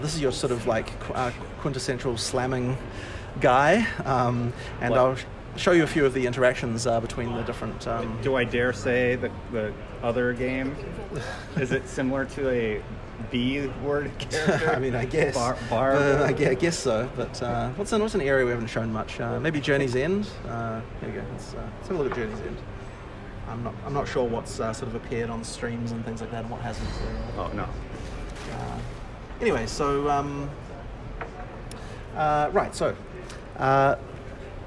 This is your sort of like quintessential slamming guy, and I'll show you a few of the interactions between the different... Do I dare say the other game? Is it similar to a B word character? I mean, I guess. I guess so, but what's an area we haven't shown much? Maybe Journey's End? Here we go, let's have a look at Journey's End. I'm not sure what's sort of appeared on streams and things like that and what hasn't. So, oh, no. Anyway, so, right, so,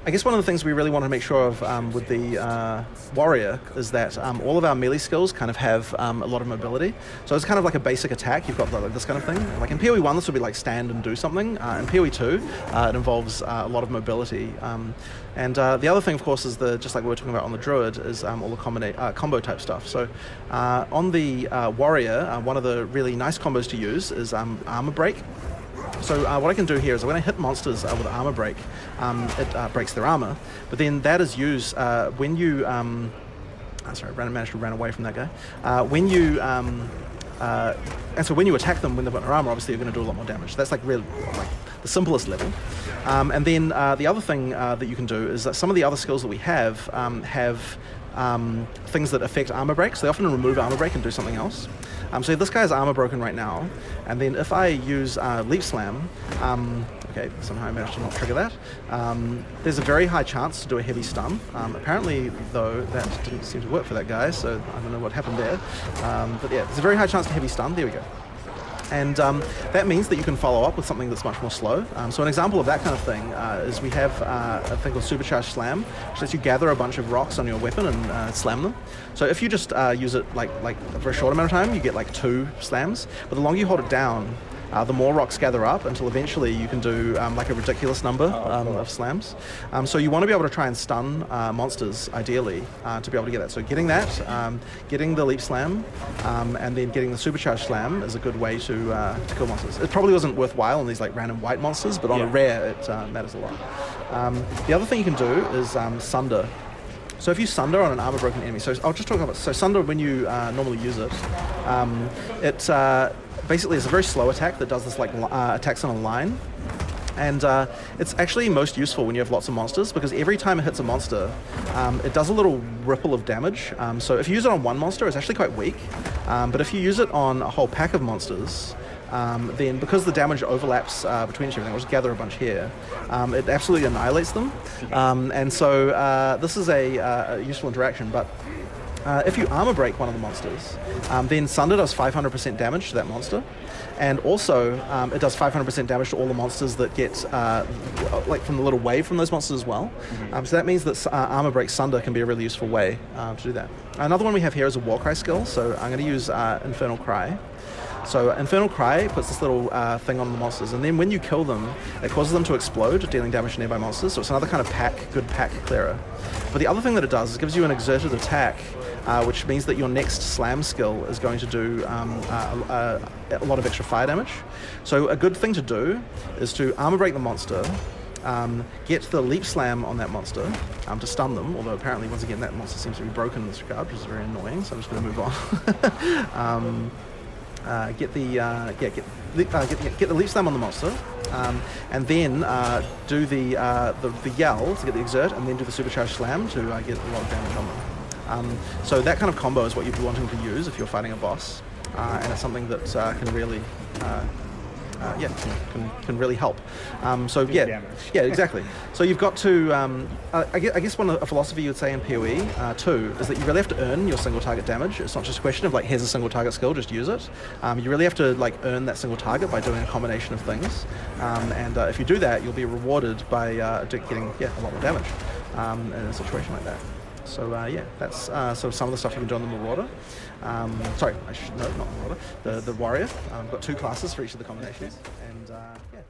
I guess one of the things we really want to make sure of with the Warrior is that all of our melee skills kind of have a lot of mobility. So it's kind of like a basic attack. You've got like this kind of thing. Like in PoE 1, this would be like stand and do something. In PoE 2, it involves a lot of mobility. And the other thing, of course, is just like we were talking about on the Druid, is all the combo type stuff. So on the Warrior, one of the really nice combos to use is Armor Break. So what I can do here is when I hit monsters with Armor Break, it breaks their armor. But then that is used when you... sorry, I managed to run away from that guy. When you... and so when you attack them when they've got their armor, obviously you're going to do a lot more damage. So that's like really like the simplest level. And then the other thing that you can do is that some of the other skills that we have things that affect armor break. So they often remove armor break and do something else. So this guy's armor broken right now, and then if I use Leap Slam, okay, somehow I managed to not trigger that, there's a very high chance to do a heavy stun. Apparently, though, that didn't seem to work for that guy, so I don't know what happened there. But yeah, there's a very high chance to heavy stun. There we go. And that means that you can follow up with something that's much more slow. So an example of that kind of thing is we have a thing called Supercharged Slam, which lets you gather a bunch of rocks on your weapon and slam them. So if you just use it like for a short amount of time, you get like 2 slams. But the longer you hold it down, the more rocks gather up until eventually you can do like a ridiculous number of slams. So you want to be able to try and stun monsters, ideally, to be able to get that. So getting that, getting the Leap Slam, and then getting the Supercharged Slam is a good way to kill monsters. It probably wasn't worthwhile on these like random white monsters, but on a rare it matters a lot. The other thing you can do is Sunder. So if you Sunder on an armor broken enemy, so I'll just talk about, so Sunder when you normally use it, basically it's a very slow attack that does this like attacks on a line. And it's actually most useful when you have lots of monsters, because every time it hits a monster, it does a little ripple of damage. So if you use it on one monster, it's actually quite weak. But if you use it on a whole pack of monsters, then because the damage overlaps between each everything, I'll just gather a bunch here, it absolutely annihilates them. And so this is a useful interaction. But if you armor break one of the monsters, then Sunder does 500% damage to that monster, and also it does 500% damage to all the monsters that get like from the little wave from those monsters as well. So that means that armor break Sunder can be a really useful way to do that. Another one we have here is a Warcry skill, so I'm going to use Infernal Cry. So Infernal Cry puts this little thing on the monsters, and then when you kill them, it causes them to explode, dealing damage to nearby monsters. So it's another kind of good pack clearer. But the other thing that it does is it gives you an exerted attack, which means that your next slam skill is going to do a lot of extra fire damage. So a good thing to do is to armor break the monster, get the Leap Slam on that monster to stun them, although apparently once again that monster seems to be broken in this regard, which is very annoying, so I'm just going to move on. Get the Leap Slam on the monster, and then do the yell to get the exert, and then do the Supercharged Slam to get a lot of damage on them. So that kind of combo is what you'd be wanting to use if you're fighting a boss, and it's something that can really can really help. So yeah, exactly. So you've got to, I guess a philosophy you would say in PoE too is that you really have to earn your single target damage. It's not just a question of like, here's a single target skill, just use it. You really have to like earn that single target by doing a combination of things. And if you do that, you'll be rewarded by getting a lot more damage in a situation like that. So yeah, that's sort of some of the stuff you can do on the Marauder. Sorry, not Marauder, the Warrior. I've got 2 classes for each of the combinations, and yeah.